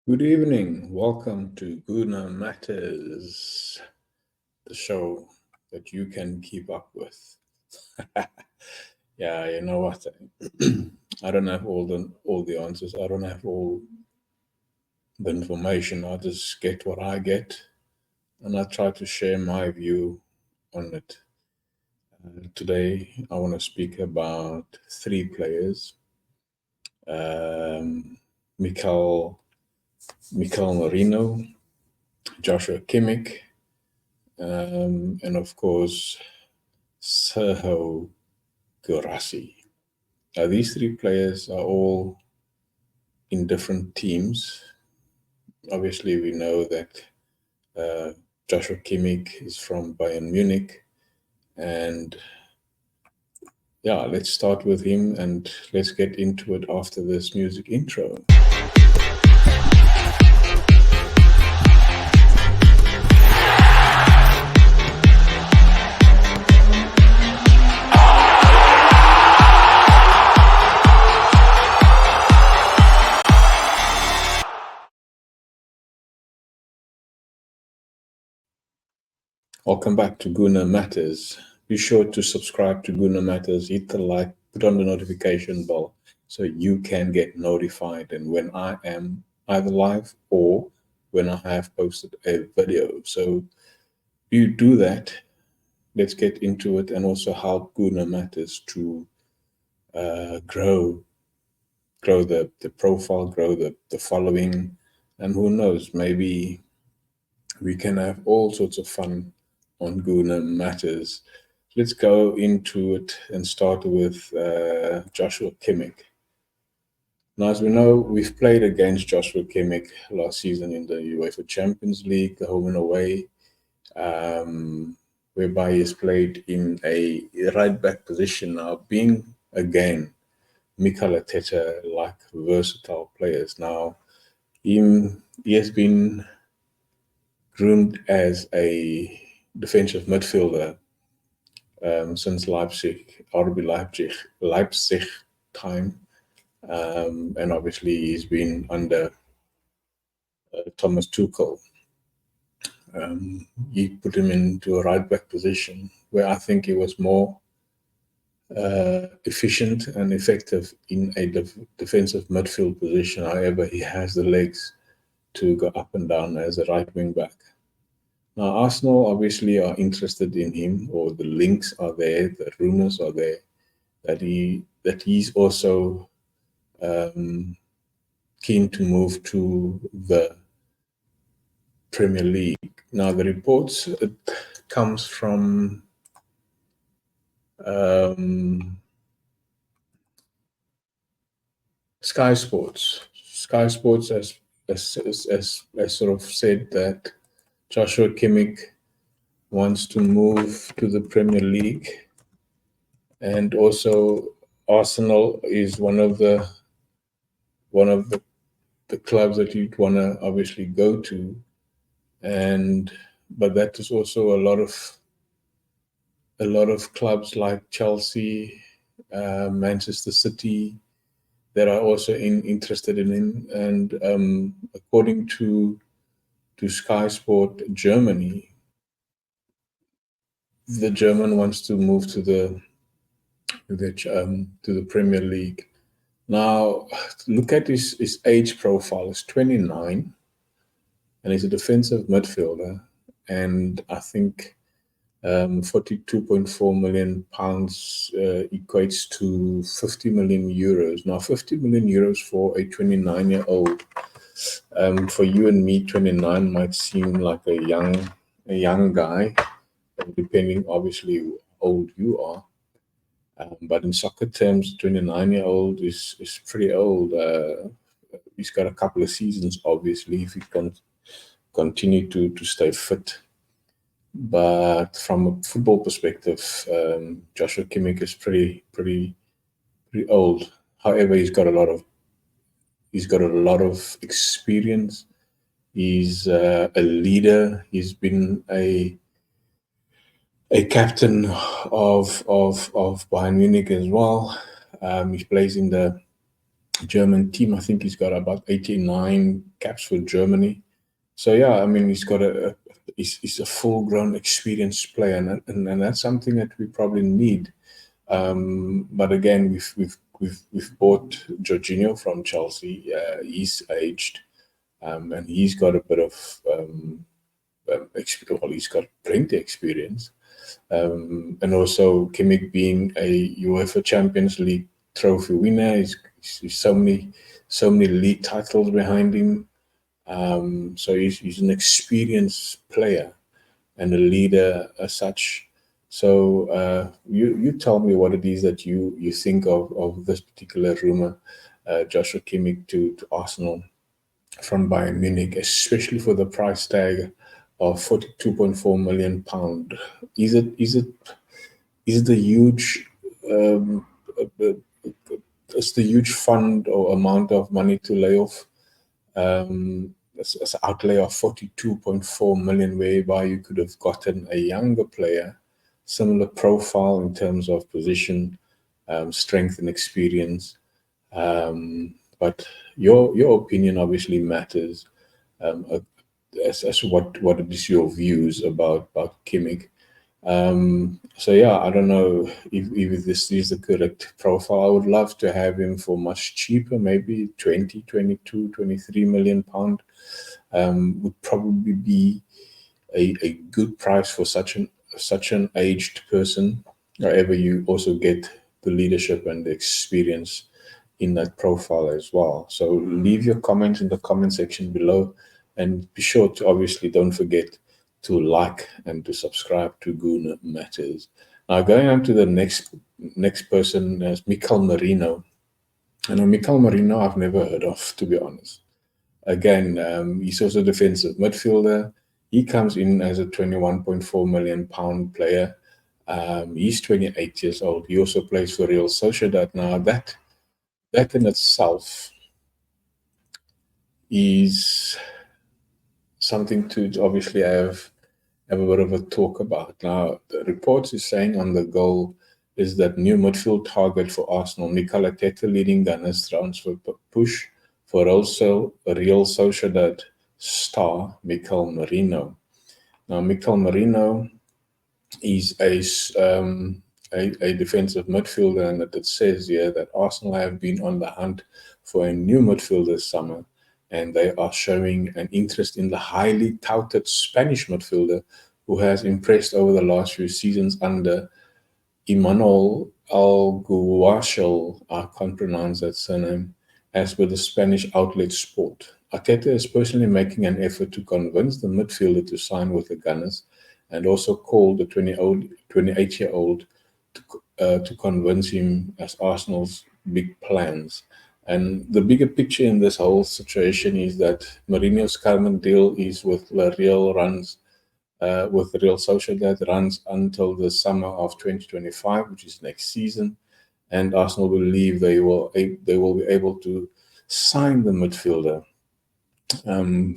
Good evening. Welcome to Guna Matters, the show that you can keep up with. Yeah, you know what? I don't have all the answers. I don't have all the information. I just get what I get, and I try to share my view on it. Today, I want to speak about three players: um, Mikel Marino, Joshua Kimmich, and of course Sergio Guirassy. Now, these three players are all in different teams. Obviously, we know that uh, Joshua Kimmich is from Bayern Munich, and yeah, let's start with him and let's get into it after this music intro. Welcome back to Guna Matters. Be sure to subscribe to Guna Matters, hit the like, put on the notification bell so you can get notified and when I am either live or when I have posted a video. So you do that. Let's get into it and also help Guna Matters to grow the profile, grow the following, and who knows, maybe we can have all sorts of fun on Guna Matters. Let's go into it and start with Joshua Kimmich. Now, as we know, we've played against Joshua Kimmich last season in the UEFA Champions League, the home and away, whereby he's played in a right back position. Now, being again Mikel Arteta like versatile players. Now, he has been groomed as a defensive midfielder since RB Leipzig time, and obviously he's been under Thomas Tuchel. He put him into a right back position where I think he was more efficient and effective in a defensive midfield position. However, he has the legs to go up and down as a right wing back. Now, Arsenal obviously are interested in him, or the links are there, the rumors are there that he's also keen to move to the Premier League. Now, the reports it comes from Sky Sports. Sky Sports has sort of said that Joshua Kimmich wants to move to the Premier League, and also Arsenal is one of the clubs that you'd want to obviously go to, and but that is also a lot of clubs like Chelsea, Manchester City that are also interested in him. And according to Sky Sport Germany, the German wants to move to the Premier League. Now, look at his age profile. He's 29, and he's a defensive midfielder. And I think 42.4 million pounds equates to 50 million euros. Now, 50 million euros for a 29-year-old, for you and me, 29 might seem like a young guy, depending obviously how old you are. But in soccer terms, 29-year-old is pretty old. He's got a couple of seasons, obviously, if he can continue to stay fit. But from a football perspective, Joshua Kimmich is pretty old. However, he's got a lot of experience. He's a leader. He's been a captain of Bayern Munich as well. He plays in the German team. I think he's got about 89 caps for Germany. So yeah, I mean, he's a full-grown, experienced player, and that's something that we probably need. But again, we've bought Jorginho from Chelsea. He's aged, and he's got a bit of well, he's got plenty experience. And also Kimmich being a UEFA Champions League trophy winner, he's so many league titles behind him. So he's an experienced player and a leader as such. So you tell me what it is that you think of this particular rumor, Joshua Kimmich to Arsenal from Bayern Munich, especially for the price tag of £42.4 million. Is it the huge it's the huge fund or amount of money to lay off? It's an outlay of 42.4 million, whereby you could have gotten a younger player, similar profile in terms of position, strength and experience. But your opinion obviously matters, as what it is your views about Kimmich. So yeah, I don't know if this is the correct profile. I would love to have him for much cheaper, maybe 20, 22, 23 million pound. Would probably be a good price for such an aged person. However, you also get the leadership and the experience in that profile as well. So leave your comments in the comment section below, and be sure to obviously don't forget to like and to subscribe to Goon Matters. Now going on to the next person is Mikel Merino. And Mikel Merino I've never heard of, to be honest. Again, he's also a defensive midfielder. He comes in as a £21.4 million player. He's 28 years old. He also plays for Real Sociedad. Now that in itself is something to obviously have a bit of a talk about. Now, the reports is saying on the goal is that new midfield target for Arsenal, Mikel Arteta leading Gunners transfer push for also Real Sociedad star Mikel Merino. Now, Mikel Merino is a defensive midfielder, and it says here that Arsenal have been on the hunt for a new midfielder this summer, and they are showing an interest in the highly touted Spanish midfielder who has impressed over the last few seasons under Imanol Alguacil. I can't pronounce that surname, as per the Spanish outlet Sport. Arteta is personally making an effort to convince the midfielder to sign with the Gunners, and also called the 28-year-old to convince him as Arsenal's big plans. And the bigger picture in this whole situation is that Mourinho's current deal is with Real Sociedad runs until the summer of 2025, which is next season, and Arsenal believe they will be able to sign the midfielder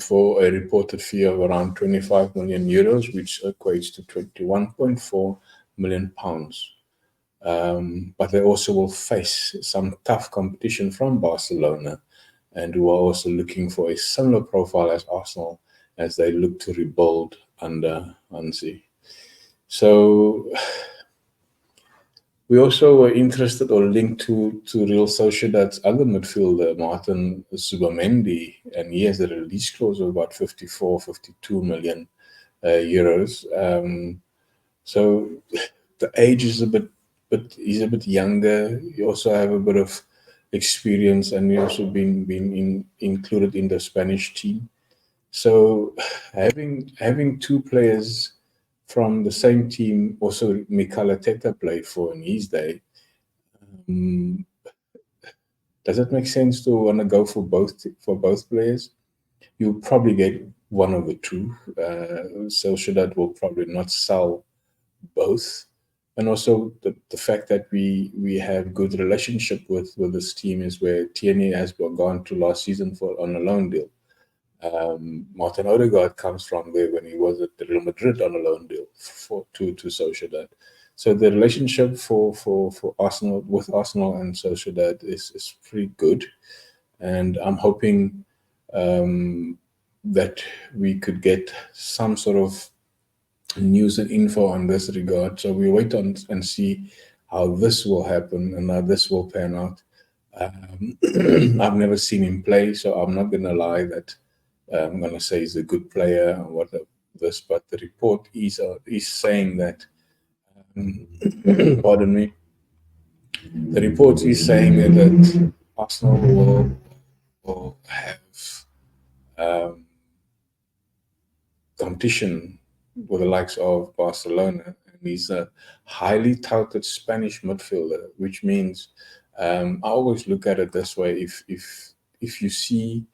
for a reported fee of around 25 million euros, which equates to 21.4 million pounds. But they also will face some tough competition from Barcelona, and who are also looking for a similar profile as Arsenal as they look to rebuild under Hansi. So we also were interested or linked to Real Sociedad's other midfielder, Martin Zubimendi, and he has a release clause of about 52 million euros. So the age is he's a bit younger. You also have a bit of experience, and he also been included in the Spanish team. So having two players from the same team, also Mikel Arteta played for in his day, does it make sense to want to go for both players? You probably get one of the two. Sociedad will probably not sell both. And also the fact that we have good relationship with this team is where Tierney has gone to last season on a loan deal. Martin Odegaard comes from there when he was at Real Madrid on a loan deal to Sociedad. So the relationship for Arsenal with Arsenal and Sociedad is pretty good, and I'm hoping that we could get some sort of news and info on this regard. So we wait on and see how this will happen and how this will pan out. I've never seen him play, so I'm not going to lie that I'm going to say he's a good player or what this, but the report is saying that, pardon me, the report is saying that Arsenal will have um, competition with the likes of Barcelona. And he's a highly touted Spanish midfielder, which means I always look at it this way: if you see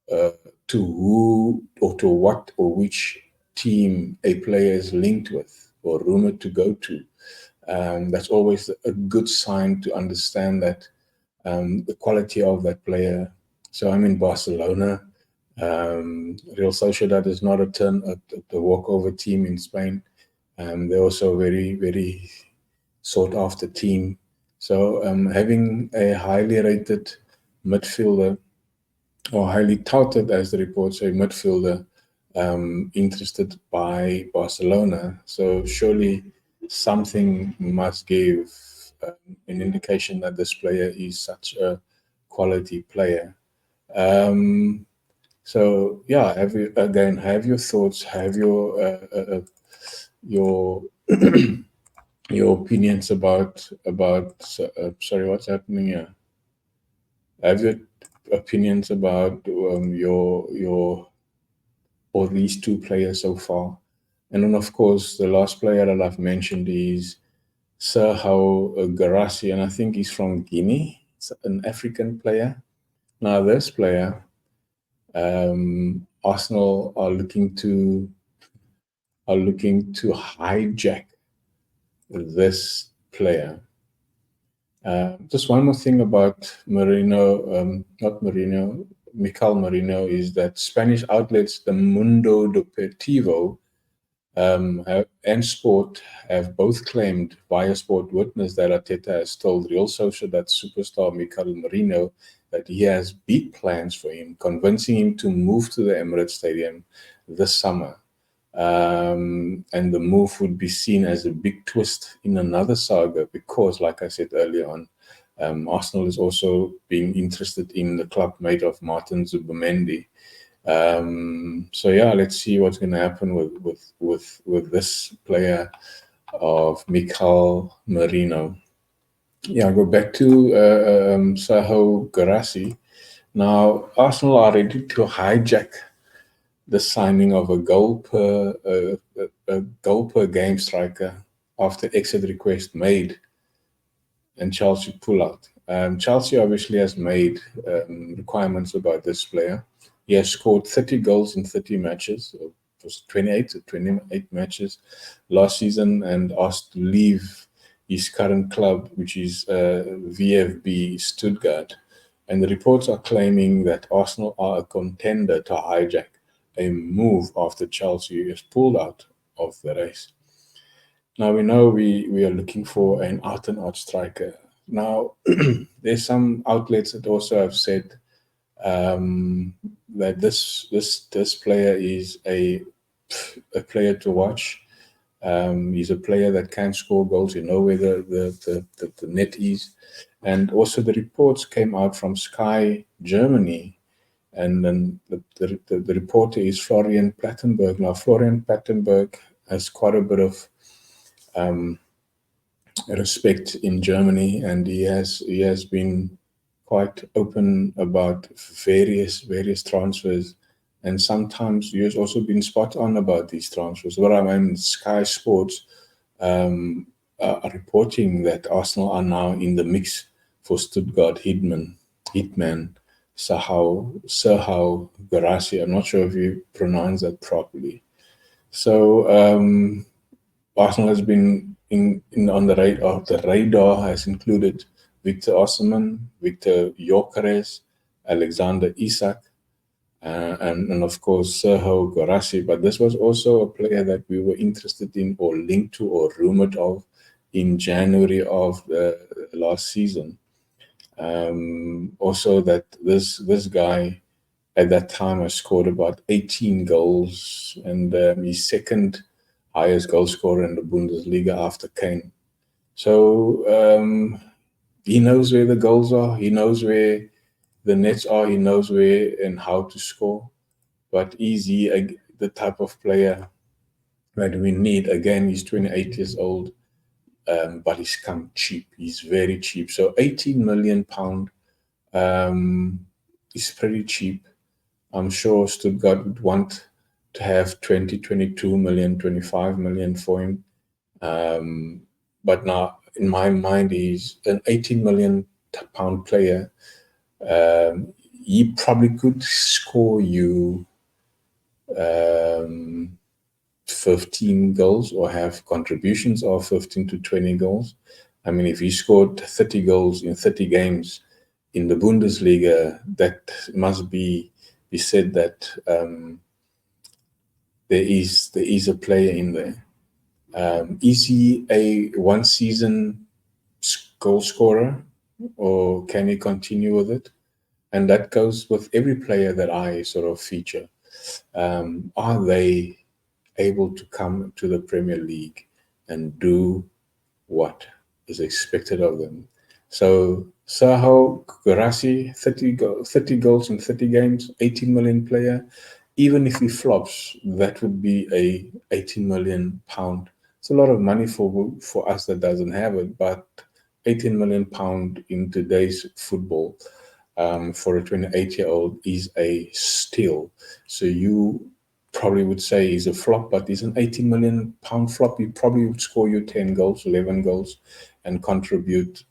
to who or to what or which team a player is linked with or rumored to go to, that's always a good sign to understand that the quality of that player. So I'm in Barcelona. Real Sociedad is not a walkover team in Spain. They're also a very, very sought after team. So having a highly rated midfielder, or highly touted, as the reports say, midfielder, interested by Barcelona. So surely something must give an indication that this player is such a quality player. So yeah, have your thoughts, have your your opinions about sorry, what's happening here? Have your opinions about your or these two players so far, and then of course the last player that I've mentioned is Serhou Garassi, and I think he's from Guinea. It's an African player. Now this player, Arsenal are looking to hijack this player. Just one more thing about Mikel Merino, is that Spanish outlets, the Mundo Deportivo and Sport, have both claimed via Sport Witness that Arteta has told Real Sociedad superstar Mikel Merino that he has big plans for him, convincing him to move to the Emirates Stadium this summer. And the move would be seen as a big twist in another saga because, like I said earlier on, Arsenal is also being interested in the club mate of Martin Zubimendi. So yeah, let's see what's going to happen with this player of Mikel Merino. Yeah, I'll go back to Serhou Garassi. Now, Arsenal are ready to hijack the signing of a goal per game striker after exit request made and Chelsea pull out. Chelsea obviously has made requirements about this player. He has scored 30 goals in 30 matches. It was 28 matches last season, and asked to leave his current club, which is VfB Stuttgart. And the reports are claiming that Arsenal are a contender to hijack a move after Chelsea has pulled out of the race. Now we know we are looking for an out-and-out striker. Now there's some outlets that also have said that this player is a player to watch. He's a player that can score goals. You know where the net is, and also the reports came out from Sky Germany. And then the reporter is Florian Plettenberg. Now, Florian Plettenberg has quite a bit of respect in Germany, and he has been quite open about various transfers, and sometimes he has also been spot on about these transfers. What I mean, Sky Sports are reporting that Arsenal are now in the mix for Stuttgart hitman Serhou Garassi. I'm not sure if you pronounce that properly. So Arsenal has been on the radar. The radar has included Victor Osimhen, Victor Gyökeres, Alexander Isak, and of course Sergio Guirassy. But this was also a player that we were interested in or linked to or rumored of in January of the last season. Also, that this guy at that time has scored about 18 goals, and he's second highest goal scorer in the Bundesliga after Kane. So he knows where the goals are. He knows where the nets are. He knows where and how to score. But is he the type of player that we need? Again, he's 28 years old, but he's come cheap. He's very cheap. So 18 million pound is pretty cheap. I'm sure Stuttgart would want to have 20, 22 million, 25 million for him. But now, in my mind, he's an 18 million pound player. He probably could score you 15 goals or have contributions of 15 to 20 goals. I mean, if he scored 30 goals in 30 games in the Bundesliga, that must be said that there is a player in there. Is he a one season goal scorer, or can he continue with it? And that goes with every player that I sort of feature. Are they able to come to the Premier League and do what is expected of them? So Sergio Guirassy, 30 goals in 30 games, 18 million player. Even if he flops, that would be a 18 million pound. It's a lot of money for us that doesn't have it, but 18 million pound in today's football for a 28-year-old is a steal. So you probably would say he's a flop, but he's an 18 million pound flop. He probably would score you 10 goals, 11 goals, and contribute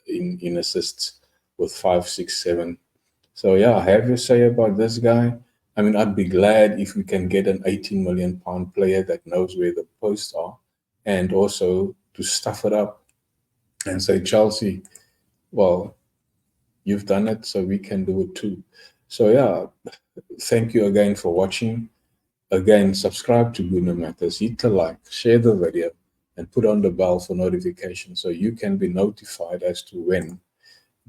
in assists with 5, 6, 7. So yeah, have your say about this guy. I mean, I'd be glad if we can get an 18 million pound player that knows where the posts are, and also to stuff it up and say, Chelsea, well, you've done it, so we can do it too. So yeah, thank you again for watching. Again, subscribe to Guna Matters, hit the like, share the video, and put on the bell for notifications so you can be notified as to when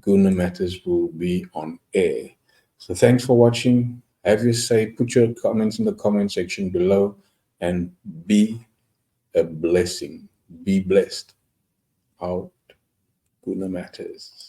Guna Matters will be on air. So thanks for watching. Have your say. Put your comments in the comment section below, and be a blessing. Be blessed. Out. Guna Matters.